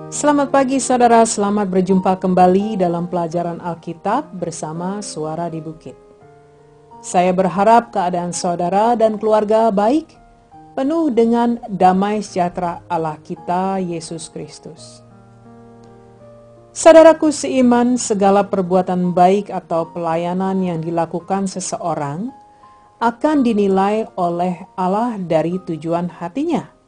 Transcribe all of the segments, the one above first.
Selamat pagi saudara, selamat berjumpa kembali dalam pelajaran Alkitab bersama Suara di Bukit. Saya berharap keadaan saudara dan keluarga baik, penuh dengan damai sejahtera Allah kita, Yesus Kristus. Saudaraku seiman, segala perbuatan baik atau pelayanan yang dilakukan seseorang akan dinilai oleh Allah dari tujuan hatinya.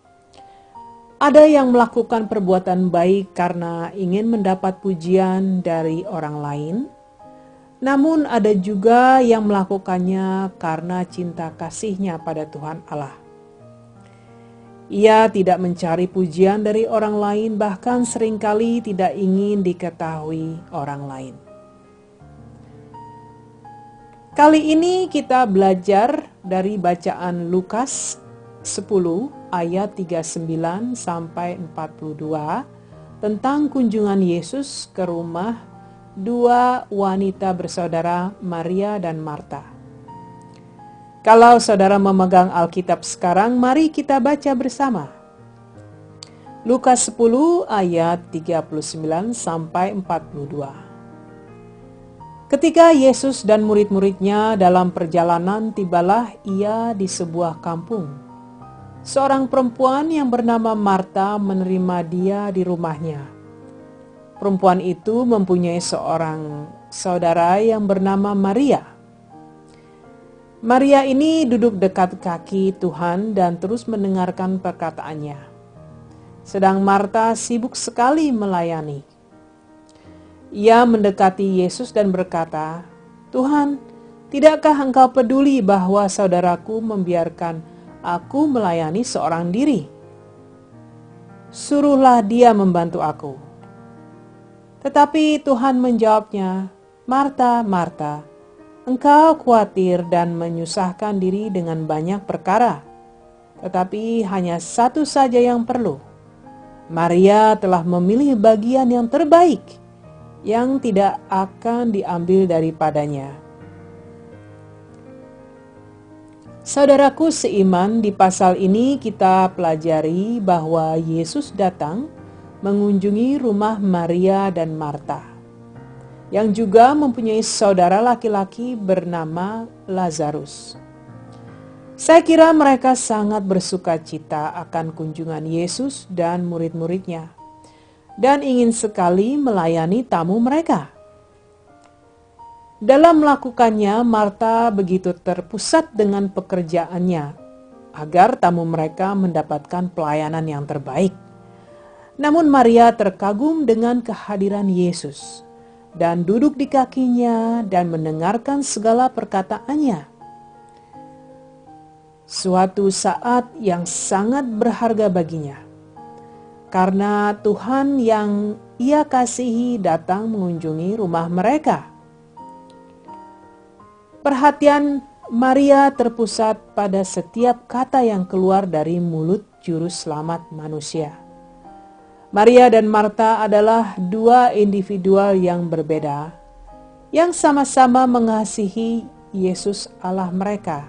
Ada yang melakukan perbuatan baik karena ingin mendapat pujian dari orang lain, namun ada juga yang melakukannya karena cinta kasihnya pada Tuhan Allah. Ia tidak mencari pujian dari orang lain, bahkan seringkali tidak ingin diketahui orang lain. Kali ini kita belajar dari bacaan Lukas 10 ayat 39 sampai 42 tentang kunjungan Yesus ke rumah dua wanita bersaudara, Maria dan Marta. Kalau saudara memegang Alkitab sekarang, mari kita baca bersama. Lukas 10 ayat 39 sampai 42. Ketika Yesus dan murid-muridnya dalam perjalanan, tibalah ia di sebuah kampung. Seorang perempuan yang bernama Marta menerima dia di rumahnya. Perempuan itu mempunyai seorang saudara yang bernama Maria. Maria ini duduk dekat kaki Tuhan dan terus mendengarkan perkataannya. Sedang Marta sibuk sekali melayani. Ia mendekati Yesus dan berkata, "Tuhan, tidakkah engkau peduli bahwa saudaraku membiarkan aku melayani seorang diri? Suruhlah dia membantu aku." Tetapi Tuhan menjawabnya, "Marta, Marta, engkau khawatir dan menyusahkan diri dengan banyak perkara, tetapi hanya satu saja yang perlu. Maria telah memilih bagian yang terbaik, yang tidak akan diambil daripadanya." Saudaraku seiman, di pasal ini kita pelajari bahwa Yesus datang mengunjungi rumah Maria dan Marta, yang juga mempunyai saudara laki-laki bernama Lazarus. Saya kira mereka sangat bersuka cita akan kunjungan Yesus dan murid-muridnya, dan ingin sekali melayani tamu mereka. Dalam melakukannya, Marta begitu terpusat dengan pekerjaannya agar tamu mereka mendapatkan pelayanan yang terbaik. Namun Maria terkagum dengan kehadiran Yesus dan duduk di kakinya dan mendengarkan segala perkataannya. Suatu saat yang sangat berharga baginya, karena Tuhan yang ia kasihi datang mengunjungi rumah mereka. Perhatian Maria terpusat pada setiap kata yang keluar dari mulut juru selamat manusia. Maria dan Marta adalah dua individual yang berbeda, yang sama-sama mengasihi Yesus Allah mereka.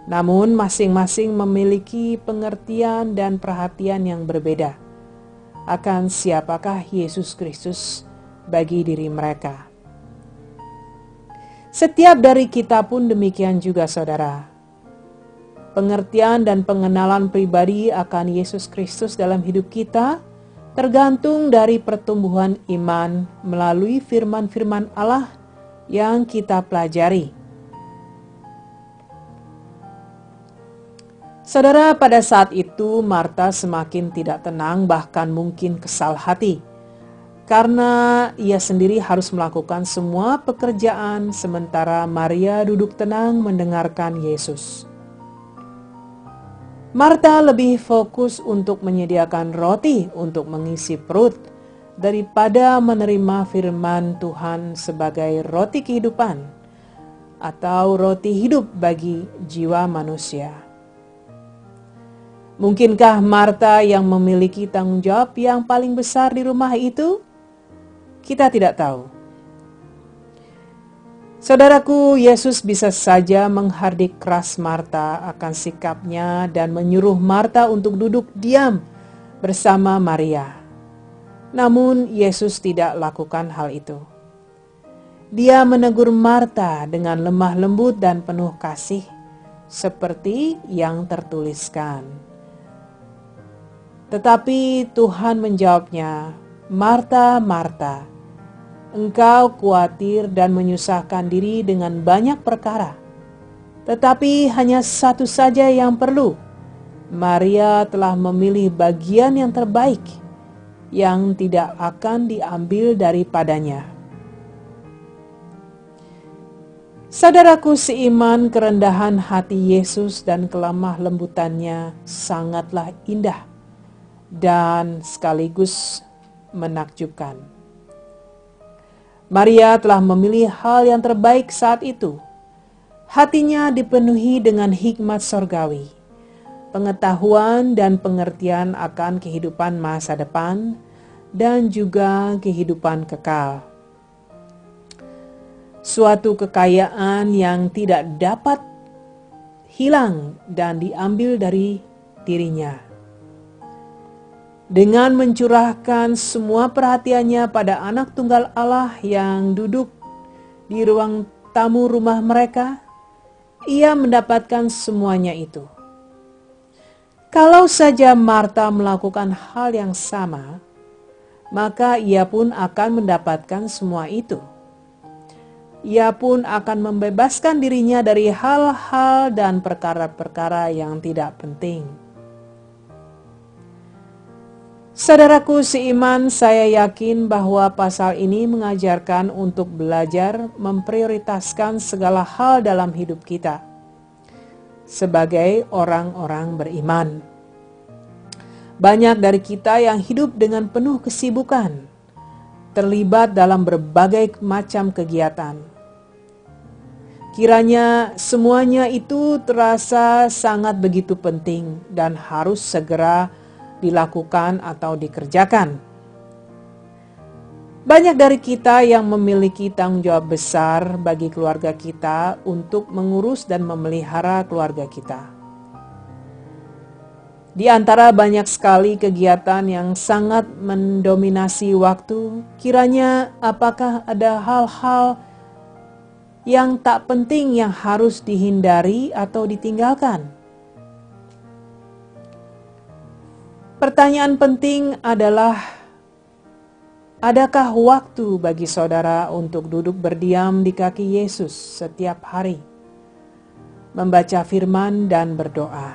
Namun masing-masing memiliki pengertian dan perhatian yang berbeda akan siapakah Yesus Kristus bagi diri mereka. Setiap dari kita pun demikian juga, saudara. Pengertian dan pengenalan pribadi akan Yesus Kristus dalam hidup kita tergantung dari pertumbuhan iman melalui firman-firman Allah yang kita pelajari. Saudara, pada saat itu Marta semakin tidak tenang, bahkan mungkin kesal hati, karena ia sendiri harus melakukan semua pekerjaan sementara Maria duduk tenang mendengarkan Yesus. Marta lebih fokus untuk menyediakan roti untuk mengisi perut daripada menerima firman Tuhan sebagai roti kehidupan atau roti hidup bagi jiwa manusia. Mungkinkah Marta yang memiliki tanggung jawab yang paling besar di rumah itu? Kita tidak tahu. Saudaraku, Yesus bisa saja menghardik keras Marta akan sikapnya dan menyuruh Marta untuk duduk diam bersama Maria. Namun Yesus tidak lakukan hal itu. Dia menegur Marta dengan lemah lembut dan penuh kasih, seperti yang tertuliskan. Tetapi Tuhan menjawabnya, "Marta, Marta, engkau khawatir dan menyusahkan diri dengan banyak perkara. Tetapi hanya satu saja yang perlu. Maria telah memilih bagian yang terbaik, yang tidak akan diambil daripadanya." Saudaraku seiman, kerendahan hati Yesus dan kelemah lembutannya sangatlah indah dan sekaligus menakjubkan. Maria telah memilih hal yang terbaik saat itu. Hatinya dipenuhi dengan hikmat sorgawi, pengetahuan dan pengertian akan kehidupan masa depan dan juga kehidupan kekal. Suatu kekayaan yang tidak dapat hilang dan diambil dari dirinya. Dengan mencurahkan semua perhatiannya pada anak tunggal Allah yang duduk di ruang tamu rumah mereka, ia mendapatkan semuanya itu. Kalau saja Marta melakukan hal yang sama, maka ia pun akan mendapatkan semua itu. Ia pun akan membebaskan dirinya dari hal-hal dan perkara-perkara yang tidak penting. Saudaraku seiman, saya yakin bahwa pasal ini mengajarkan untuk belajar memprioritaskan segala hal dalam hidup kita sebagai orang-orang beriman. Banyak dari kita yang hidup dengan penuh kesibukan, terlibat dalam berbagai macam kegiatan. Kiranya semuanya itu terasa sangat begitu penting dan harus segera dilakukan atau dikerjakan. Banyak dari kita yang memiliki tanggung jawab besar bagi keluarga kita untuk mengurus dan memelihara keluarga kita. Di antara banyak sekali kegiatan yang sangat mendominasi waktu, kiranya apakah ada hal-hal yang tak penting yang harus dihindari atau ditinggalkan? Pertanyaan penting adalah, adakah waktu bagi saudara untuk duduk berdiam di kaki Yesus setiap hari, membaca firman dan berdoa?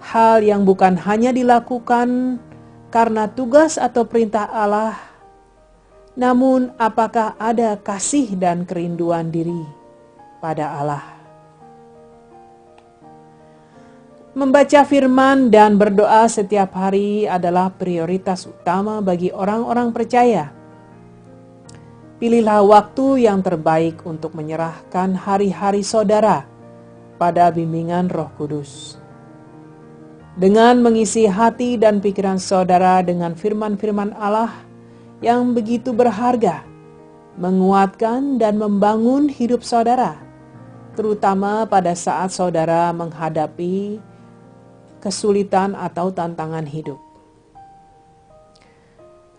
Hal yang bukan hanya dilakukan karena tugas atau perintah Allah, namun apakah ada kasih dan kerinduan diri pada Allah? Membaca firman dan berdoa setiap hari adalah prioritas utama bagi orang-orang percaya. Pilihlah waktu yang terbaik untuk menyerahkan hari-hari saudara pada bimbingan Roh Kudus. Dengan mengisi hati dan pikiran saudara dengan firman-firman Allah yang begitu berharga, menguatkan dan membangun hidup saudara, terutama pada saat saudara menghadapi kesulitan atau tantangan hidup.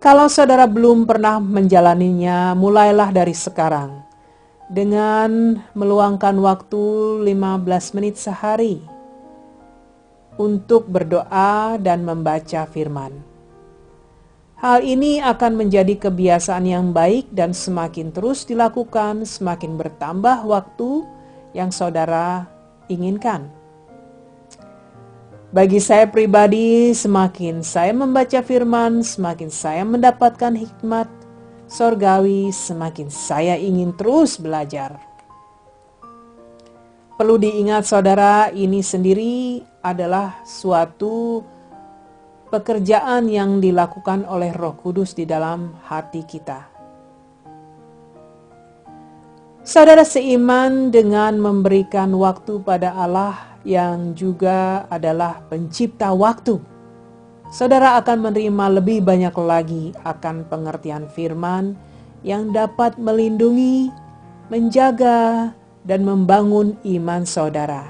Kalau saudara belum pernah menjalaninya, mulailah dari sekarang dengan meluangkan waktu 15 menit sehari untuk berdoa dan membaca firman. Hal ini akan menjadi kebiasaan yang baik dan semakin terus dilakukan, semakin bertambah waktu yang saudara inginkan. Bagi saya pribadi, semakin saya membaca firman, semakin saya mendapatkan hikmat sorgawi, semakin saya ingin terus belajar. Perlu diingat saudara, ini sendiri adalah suatu pekerjaan yang dilakukan oleh Roh Kudus di dalam hati kita. Saudara seiman, dengan memberikan waktu pada Allah yang juga adalah pencipta waktu, saudara akan menerima lebih banyak lagi akan pengertian firman yang dapat melindungi, menjaga, dan membangun iman saudara.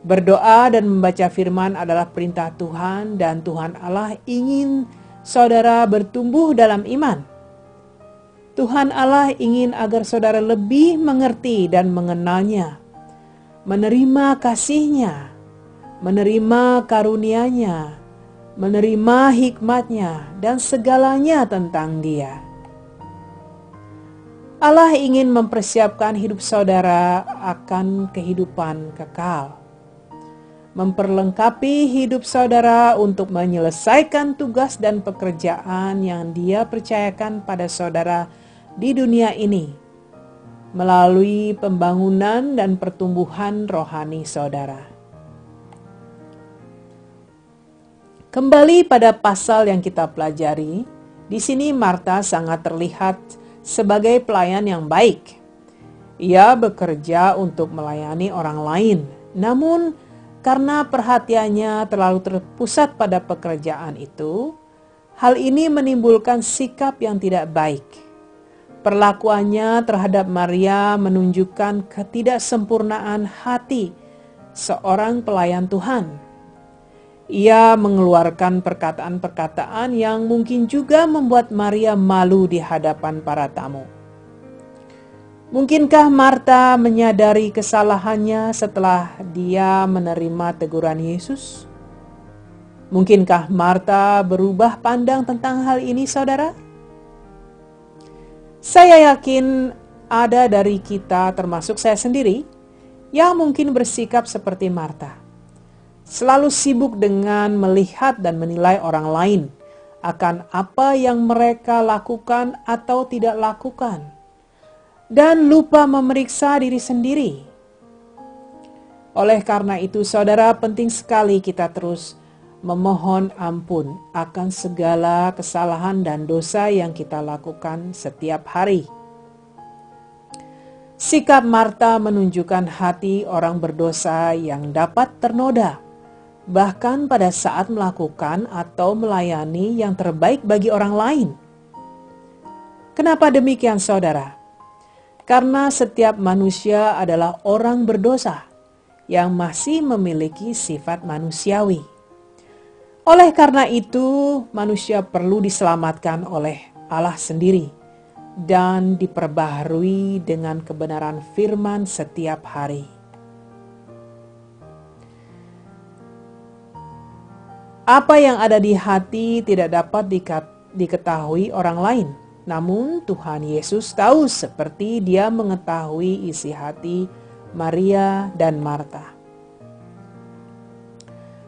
Berdoa dan membaca firman adalah perintah Tuhan, dan Tuhan Allah ingin saudara bertumbuh dalam iman. Tuhan Allah ingin agar saudara lebih mengerti dan mengenalnya, menerima kasih-Nya, menerima karunia-Nya, menerima hikmat-Nya, dan segalanya tentang Dia. Allah ingin mempersiapkan hidup saudara akan kehidupan kekal, memperlengkapi hidup saudara untuk menyelesaikan tugas dan pekerjaan yang Dia percayakan pada saudara di dunia ini, melalui pembangunan dan pertumbuhan rohani saudara. Kembali pada pasal yang kita pelajari, di sini Marta sangat terlihat sebagai pelayan yang baik. Ia bekerja untuk melayani orang lain, namun karena perhatiannya terlalu terpusat pada pekerjaan itu, hal ini menimbulkan sikap yang tidak baik. Perlakuannya terhadap Maria menunjukkan ketidaksempurnaan hati seorang pelayan Tuhan. Ia mengeluarkan perkataan-perkataan yang mungkin juga membuat Maria malu di hadapan para tamu. Mungkinkah Marta menyadari kesalahannya setelah dia menerima teguran Yesus? Mungkinkah Marta berubah pandang tentang hal ini, saudara? Saya yakin ada dari kita, termasuk saya sendiri, yang mungkin bersikap seperti Marta. Selalu sibuk dengan melihat dan menilai orang lain akan apa yang mereka lakukan atau tidak lakukan, dan lupa memeriksa diri sendiri. Oleh karena itu, saudara, penting sekali kita terus memohon ampun akan segala kesalahan dan dosa yang kita lakukan setiap hari. Sikap Marta menunjukkan hati orang berdosa yang dapat ternoda, bahkan pada saat melakukan atau melayani yang terbaik bagi orang lain. Kenapa demikian, saudara? Karena setiap manusia adalah orang berdosa yang masih memiliki sifat manusiawi. Oleh karena itu, manusia perlu diselamatkan oleh Allah sendiri dan diperbaharui dengan kebenaran firman setiap hari. Apa yang ada di hati tidak dapat diketahui orang lain. Namun Tuhan Yesus tahu, seperti Dia mengetahui isi hati Maria dan Marta.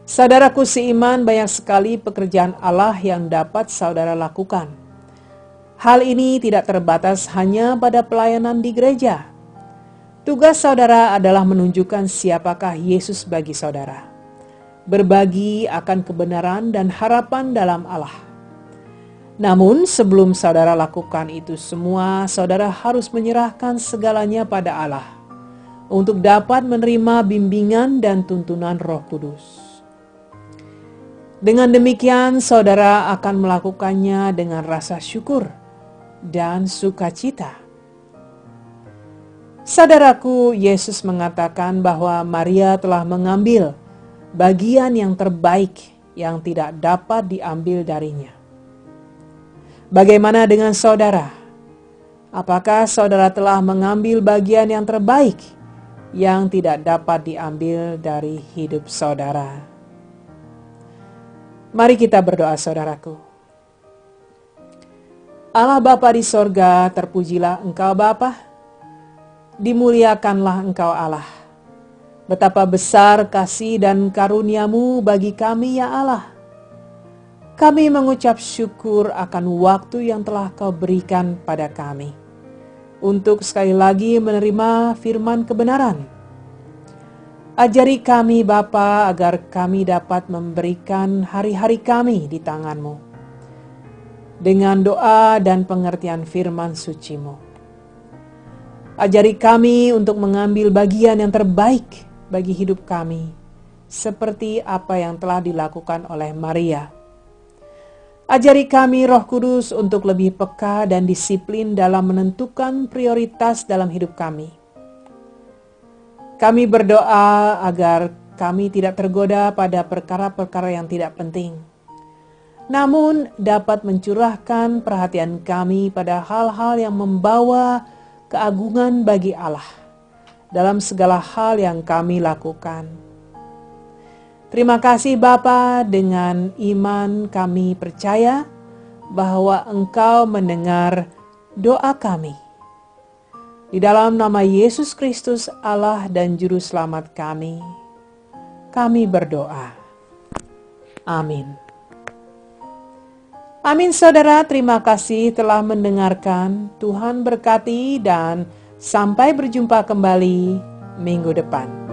Saudaraku seiman, banyak sekali pekerjaan Allah yang dapat saudara lakukan. Hal ini tidak terbatas hanya pada pelayanan di gereja. Tugas saudara adalah menunjukkan siapakah Yesus bagi saudara, berbagi akan kebenaran dan harapan dalam Allah. Namun sebelum saudara lakukan itu semua, saudara harus menyerahkan segalanya pada Allah untuk dapat menerima bimbingan dan tuntunan Roh Kudus. Dengan demikian, saudara akan melakukannya dengan rasa syukur dan sukacita. Saudaraku, Yesus mengatakan bahwa Maria telah mengambil bagian yang terbaik yang tidak dapat diambil darinya. Bagaimana dengan saudara? Apakah saudara telah mengambil bagian yang terbaik yang tidak dapat diambil dari hidup saudara? Mari kita berdoa, saudaraku. Allah Bapa di sorga, terpujilah Engkau Bapa, dimuliakanlah Engkau Allah. Betapa besar kasih dan karunia-Mu bagi kami, ya Allah. Kami mengucap syukur akan waktu yang telah Kau berikan pada kami, untuk sekali lagi menerima firman kebenaran. Ajari kami Bapa, agar kami dapat memberikan hari-hari kami di tangan-Mu, dengan doa dan pengertian firman suci-Mu. Ajari kami untuk mengambil bagian yang terbaik bagi hidup kami, seperti apa yang telah dilakukan oleh Maria. Ajari kami, Roh Kudus, untuk lebih peka dan disiplin dalam menentukan prioritas dalam hidup kami. Kami berdoa agar kami tidak tergoda pada perkara-perkara yang tidak penting, namun dapat mencurahkan perhatian kami pada hal-hal yang membawa keagungan bagi Allah dalam segala hal yang kami lakukan. Terima kasih Bapa, dengan iman kami percaya bahwa Engkau mendengar doa kami. Di dalam nama Yesus Kristus, Allah dan Juru Selamat kami berdoa. Amin. Amin saudara, terima kasih telah mendengarkan. Tuhan berkati dan sampai berjumpa kembali minggu depan.